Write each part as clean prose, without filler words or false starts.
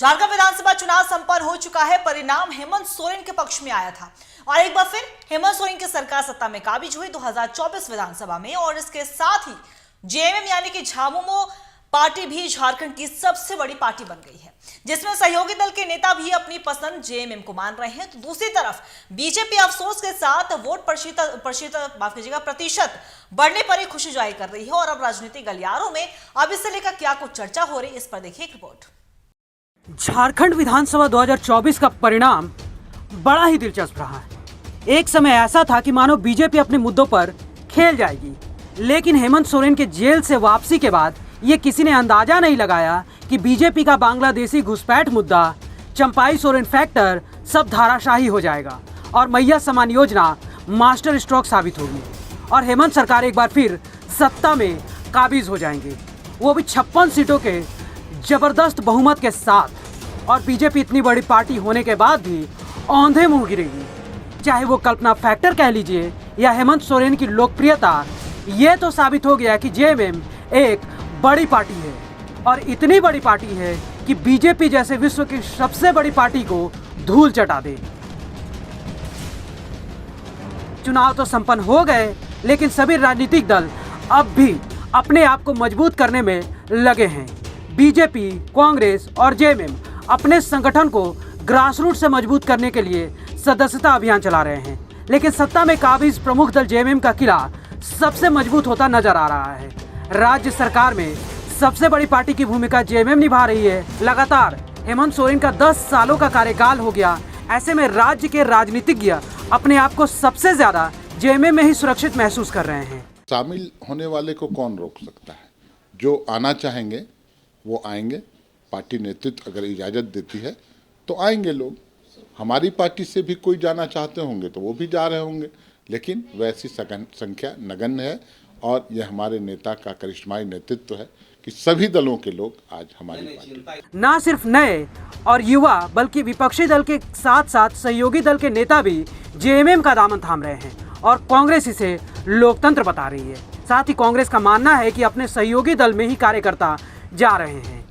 झारखंड विधानसभा चुनाव संपन्न हो चुका है। परिणाम हेमंत सोरेन के पक्ष में आया था और एक बार फिर हेमंत सोरेन की सरकार सत्ता में काबिज हुई 2024 विधानसभा में। और इसके साथ ही जेएमएम यानी कि झामुमो पार्टी भी झारखंड की सबसे बड़ी पार्टी बन गई है, जिसमें सहयोगी दल के नेता भी अपनी पसंद जेएमएम को मान रहे हैं। तो दूसरी तरफ बीजेपी अफसोस के साथ वोट प्रतिशत बढ़ने पर ही खुशी जाहिर कर रही है। और अब राजनीतिक गलियारों में अब इससे लेकर क्या कुछ चर्चा हो रही है, इस पर देखिए एक रिपोर्ट। झारखंड विधानसभा 2024 का परिणाम बड़ा ही दिलचस्प रहा है। एक समय ऐसा था कि मानो बीजेपी अपने मुद्दों पर खेल जाएगी, लेकिन हेमंत सोरेन के जेल से वापसी के बाद ये किसी ने अंदाजा नहीं लगाया कि बीजेपी का बांग्लादेशी घुसपैठ मुद्दा, चंपाई सोरेन फैक्टर सब धाराशाही हो जाएगा और मैया समान योजना मास्टर स्ट्रोक साबित होगी और हेमंत सरकार एक बार फिर सत्ता में काबिज हो जाएंगे, वो भी 56 सीटों के जबरदस्त बहुमत के साथ। और बीजेपी इतनी बड़ी पार्टी होने के बाद भी औंधे मुंह गिरेगी, चाहे वो कल्पना फैक्टर कह लीजिए या हेमंत सोरेन की लोकप्रियता। ये तो साबित हो गया कि जेएमएम एक बड़ी पार्टी है और इतनी बड़ी पार्टी है कि बीजेपी जैसे विश्व की सबसे बड़ी पार्टी को धूल चटा दे। चुनाव तो संपन्न हो गए, लेकिन सभी राजनीतिक दल अब भी अपने आप को मजबूत करने में लगे हैं। बीजेपी, कांग्रेस और जेएमएम अपने संगठन को ग्रासरूट से मजबूत करने के लिए सदस्यता अभियान चला रहे हैं, लेकिन सत्ता में काबिज प्रमुख दल जेएमएम का किला सबसे मजबूत होता नजर आ रहा है। राज्य सरकार में सबसे बड़ी पार्टी की भूमिका जेएमएम निभा रही है। लगातार हेमंत सोरेन का 10 सालों का कार्यकाल हो गया। ऐसे में राज्य के राजनीतिज्ञ अपने आप को सबसे ज्यादा जेएमएम में ही सुरक्षित महसूस कर रहे हैं। शामिल होने वाले को कौन रोक सकता है? जो आना चाहेंगे वो आएंगे। पार्टी नेतृत्व अगर इजाज़त देती है तो आएंगे लोग। हमारी पार्टी से भी कोई जाना चाहते होंगे तो वो भी जा रहे होंगे, लेकिन वैसी संख्या नगण्य है। और यह हमारे नेता का करिश्माई नेतृत्व है कि सभी दलों के लोग आज हमारी पार्टी। ना सिर्फ नए और युवा बल्कि विपक्षी दल के साथ साथ सहयोगी दल के नेता भी जेएमएम का दामन थाम रहे हैं और कांग्रेस इसे लोकतंत्र बता रही है। साथ ही कांग्रेस का मानना है कि अपने सहयोगी दल में ही कार्यकर्ता जा रहे हैं।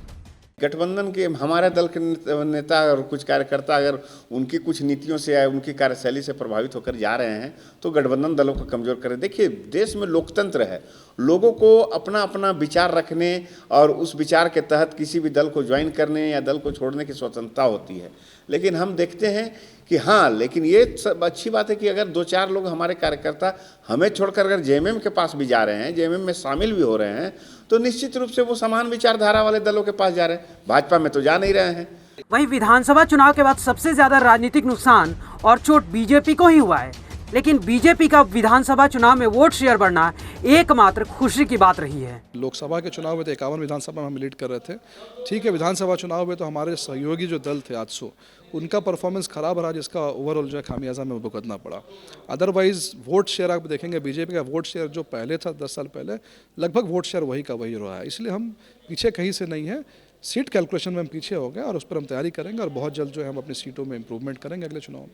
गठबंधन के हमारे दल के नेता और कुछ कार्यकर्ता अगर उनकी कुछ नीतियों से या उनकी कार्यशैली से प्रभावित होकर जा रहे हैं तो गठबंधन दलों को कमज़ोर करें। देखिए, देश में लोकतंत्र है, लोगों को अपना अपना विचार रखने और उस विचार के तहत किसी भी दल को ज्वाइन करने या दल को छोड़ने की स्वतंत्रता होती है। लेकिन हम देखते हैं कि हाँ, लेकिन ये सब अच्छी बात है कि अगर 2-4 लोग हमारे कार्यकर्ता हमें छोड़कर अगर जेएमएम के पास भी जा रहे हैं, जेएमएम में शामिल भी हो रहे हैं, तो निश्चित रूप से वो समान विचारधारा वाले दलों के पास जा रहे हैं। भाजपा में तो जा नहीं रहे हैं। वहीं विधानसभा चुनाव के बाद सबसे ज्यादा राजनीतिक नुकसान और चोट बीजेपी को ही हुआ है, लेकिन बीजेपी का विधानसभा चुनाव में वोट शेयर बढ़ना एकमात्र खुशी की बात रही है। लोकसभा के चुनाव में तो 51 विधानसभा में हम लीड कर रहे थे, ठीक है। विधानसभा चुनाव में तो हमारे सहयोगी जो दल थे 800, उनका परफॉर्मेंस खराब रहा, जिसका ओवरऑल जो है खामियाजा में भुगतना पड़ा। अदरवाइज वोट शेयर आप देखेंगे, बीजेपी का वोट शेयर जो पहले था 10 साल पहले, लगभग वोट शेयर वही का वही रहा है। इसलिए हम पीछे कहीं से नहीं है। सीट कैलकुलेशन में हम पीछे हो गए और उस पर हम तैयारी करेंगे और बहुत जल्द जो है हम अपनी सीटों में इम्प्रूवमेंट करेंगे अगले चुनाव में।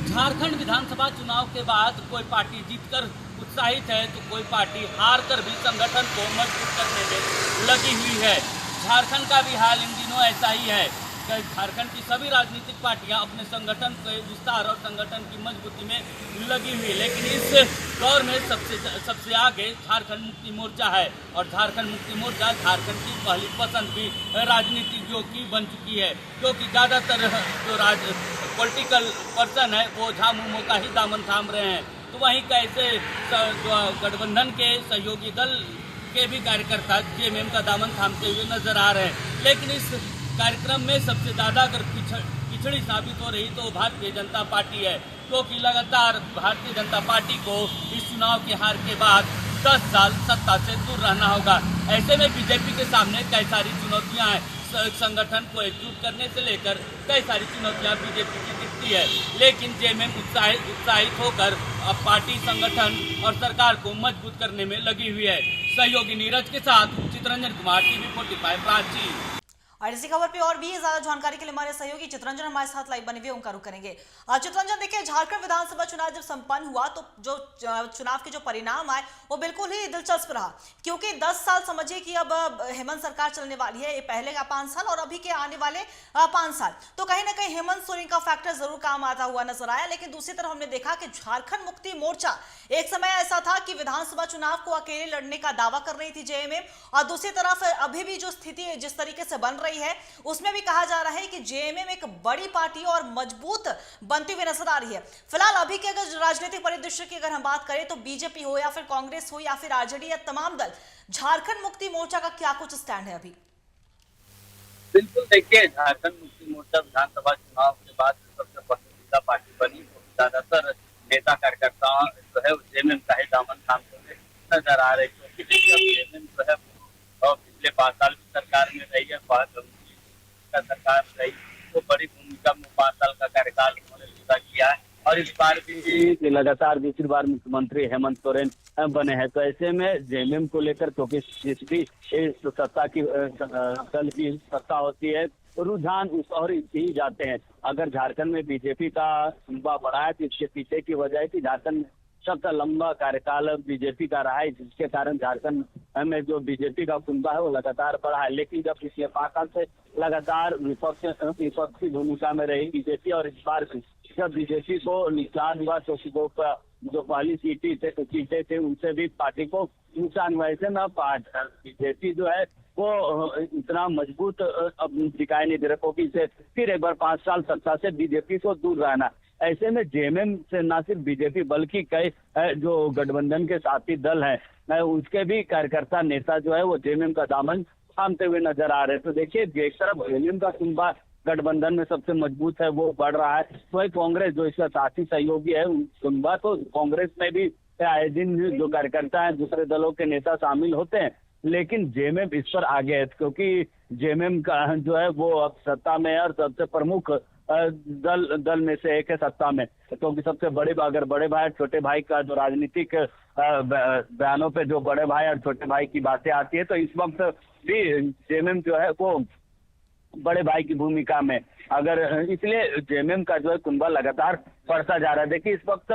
झारखंड विधानसभा चुनाव के बाद कोई पार्टी जीतकर उत्साहित है तो कोई पार्टी हार कर भी संगठन को मजबूत करने में लगी हुई है। झारखंड का भी हाल इन दिनों ऐसा ही है कि झारखंड की सभी राजनीतिक पार्टियां अपने संगठन के विस्तार और संगठन की मजबूती में लगी हुई, लेकिन इस दौर में सबसे आगे झारखंड मुक्ति मोर्चा है। और झारखंड मुक्ति मोर्चा झारखंड की पहली पसंद भी राजनीतिज्ञों की बन चुकी है, क्योंकि ज़्यादातर जो पॉलिटिकल पर्सन है वो झामुमो का ही दामन थाम रहे हैं। तो वहीं कैसे गठबंधन के सहयोगी दल के भी कार्यकर्ता जेएमएम का दामन थामते हुए नजर आ रहे हैं। लेकिन इस कार्यक्रम में सबसे ज़्यादा अगर पिछड़ी साबित हो रही तो भारतीय जनता पार्टी है, क्योंकि लगातार भारतीय जनता पार्टी को इस चुनाव की हार के बाद 10 साल सत्ता से दूर रहना होगा। ऐसे में बीजेपी के सामने कई सारी चुनौतियां हैं। संगठन को एकजुट करने से लेकर कई सारी चुनौतियां बीजेपी की दिखती है, लेकिन जेएमएम उत्साहित होकर अब पार्टी, संगठन और सरकार को मजबूत करने में लगी हुई है। सहयोगी नीरज के साथ चित्रंजन कुमार, TV 45 रांची। और इसी खबर पे और भी ज्यादा जानकारी के लिए हमारे सहयोगी चित्रंजन हमारे साथ लाइव बने हुए, उनका रुख करेंगे। चित्रंजन, देखिए, झारखंड विधानसभा चुनाव जब संपन्न हुआ तो जो चुनाव के जो परिणाम आए वो बिल्कुल ही दिलचस्प रहा, क्योंकि 10 साल समझिए कि अब हेमंत सरकार चलने वाली है, ये पहले का 5 साल और अभी के आने वाले 5 साल, तो कहीं ना कहीं हेमंत सोरेन का फैक्टर जरूर काम आता हुआ नजर आया। लेकिन दूसरी तरफ हमने देखा कि झारखंड मुक्ति मोर्चा, एक समय ऐसा था कि विधानसभा चुनाव को अकेले लड़ने का दावा कर रही थी जेएमएम, और दूसरी तरफ अभी भी जो स्थिति जिस तरीके से बन रही है उसमें भी कहा जा रहा है कि जेएमएम एक बड़ी पार्टी और मजबूत बनती हुई नजर आ रही है। फिलहाल अभी के अगर राजनीतिक परिदृश्य की अगर हम बात करें तो बीजेपी हो या फिर कांग्रेस हो या फिर आरजेडी या तमाम दल, झारखंड मुक्ति मोर्चा का क्या कुछ स्टैंड है अभी? बिल्कुल, देखिए, झारखंड मुक्ति मोर्चा विधानसभा चुनाव के बाद सबसे पसंदीदा पार्टी बनी, तो ज्यादातर नेता कार्यकर्ता जो है जेएमएम का ही दामन थामते हुए नजर आ रहे, क्योंकि जेएमएम जो है पिछले 5 साल की सरकार में रही है, सरकार रही, तो बड़ी भूमिका में 5 साल का कार्यकाल उन्होंने पूरा किया है, और इस बार भी लगातार दूसरी बार मुख्यमंत्री हेमंत सोरेन बने हैं। तो ऐसे में जेएमएम को लेकर, क्योंकि जिस भी सत्ता की दल की सत्ता होती है, रुझान उस और ही जाते हैं। अगर झारखंड में बीजेपी का सुनबा बढ़ा है तो इसके पीछे की वजह है कि झारखंड सबसे लंबा कार्यकाल बीजेपी का रहा है, जिसके कारण झारखंड में जो बीजेपी का कुंबा है वो लगातार बढ़ा है। लेकिन जब पिछले 5 साल से लगातार विपक्ष की भूमिका में रही बीजेपी, और इस बार जब बीजेपी को नुकसान हुआ तो जो पहली सीटें थे उनसे भी पार्टी को नुकसान हुआ। ऐसे में बीजेपी जो है वो इतना मजबूत अब दिखाई नहीं दे रहा, क्योंकि इसे फिर एक बार 5 साल सत्ता से बीजेपी को दूर रहना। ऐसे में जेएमएम से न सिर्फ बीजेपी बल्कि कई जो गठबंधन के साथी दल हैं उसके भी कार्यकर्ता नेता जो है वो जेएमएम का दामन थामते हुए नजर आ रहे हैं। तो देखिए, एक तरफ जेएमएम का कुंबा गठबंधन में सबसे मजबूत है वो बढ़ रहा है, वही कांग्रेस जो इसका साथी सहयोगी है कुंबा, तो कांग्रेस में भी आए दिन जो कार्यकर्ता है दूसरे दलों के नेता शामिल होते हैं, लेकिन जेएमएम इस पर आगे है, क्योंकि जेएमएम का जो है वो अब सत्ता में है और सबसे प्रमुख दल में से एक है सत्ता में, क्योंकि सबसे अगर बड़े भाई और छोटे भाई का जो राजनीतिक बयानों पे जो बड़े भाई और छोटे भाई की बातें आती है, तो इस वक्त भी जेएमएम जो है वो बड़े भाई की भूमिका में, अगर इसलिए जेएमएम का जो है कुंबा लगातार बढ़ता जा रहा है। देखिए, इस वक्त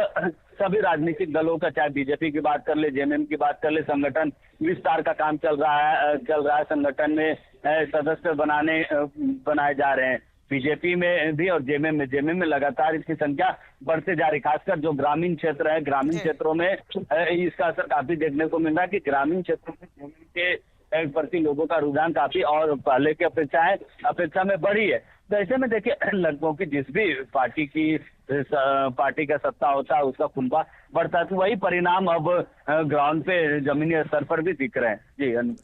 सभी राजनीतिक दलों का, चाहे बीजेपी की बात कर ले, जेएमएम की बात कर ले, संगठन विस्तार का काम चल रहा है। संगठन में सदस्य बनाए जा रहे हैं बीजेपी में भी और जेएमएम में लगातार इसकी संख्या बढ़ते जा रही, खासकर जो ग्रामीण क्षेत्र है, ग्रामीण क्षेत्रों में इसका असर काफी देखने को मिल रहा है कि ग्रामीण क्षेत्रों में जेएमएम के प्रति लोगों का रुझान काफी और पहले की अपेक्षा में बढ़ी है। तो ऐसे में देखिए, लगभग की जिस भी पार्टी का सत्ता होता है उसका कुंबा बढ़ता है, तो वही परिणाम अब ग्राउंड पे जमीनी स्तर पर भी दिख रहे हैं। जी,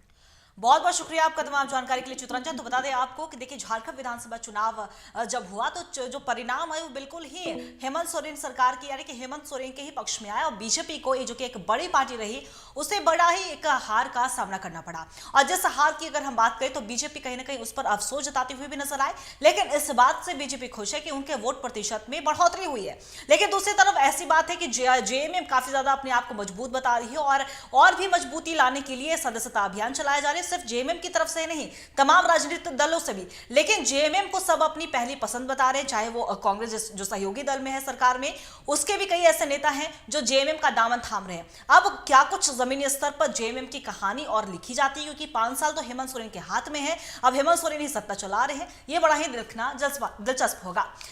बहुत बहुत शुक्रिया आपका तमाम जानकारी के लिए चित्रंजन। तो बता दें आपको कि देखिए, झारखंड विधानसभा चुनाव जब हुआ तो जो परिणाम है वो बिल्कुल ही हेमंत सोरेन सरकार की, यानी कि हेमंत सोरेन के ही पक्ष में आया, और बीजेपी को जो कि एक बड़ी पार्टी रही उसे बड़ा ही एक हार का सामना करना पड़ा। और जिस हार की अगर हम बात करें तो बीजेपी कहीं ना कहीं उस पर अफसोस जताते हुए भी नजर आए, लेकिन इस बात से बीजेपी खुश है कि उनके वोट प्रतिशत में बढ़ोतरी हुई है। लेकिन दूसरी तरफ ऐसी बात है कि जेएमएम काफी ज्यादा अपने आप को मजबूत बता रही है, और भी मजबूती लाने के लिए सदस्यता अभियान चलाए जा रहे हैं, सिर्फ जेएमएम की तरफ से नहीं, तमाम राजनीतिक दलों से भी। लेकिन जेएमएम को सब अपनी पहली पसंद बता रहे हैं, चाहे वो कांग्रेस जो सहयोगी दल में है सरकार में, उसके भी कई ऐसे नेता हैं जो जेएमएम का दामन थाम रहे हैं। अब क्या कुछ जमीनी स्तर पर जेएमएम की कहानी और लिखी जाती है, क्योंकि 5 साल तो हेमंत सोरेन के हाथ में है, अब हेमंत सोरेन ही सत्ता चला रहे हैं, ये बड़ा ही देखना दिलचस्प होगा।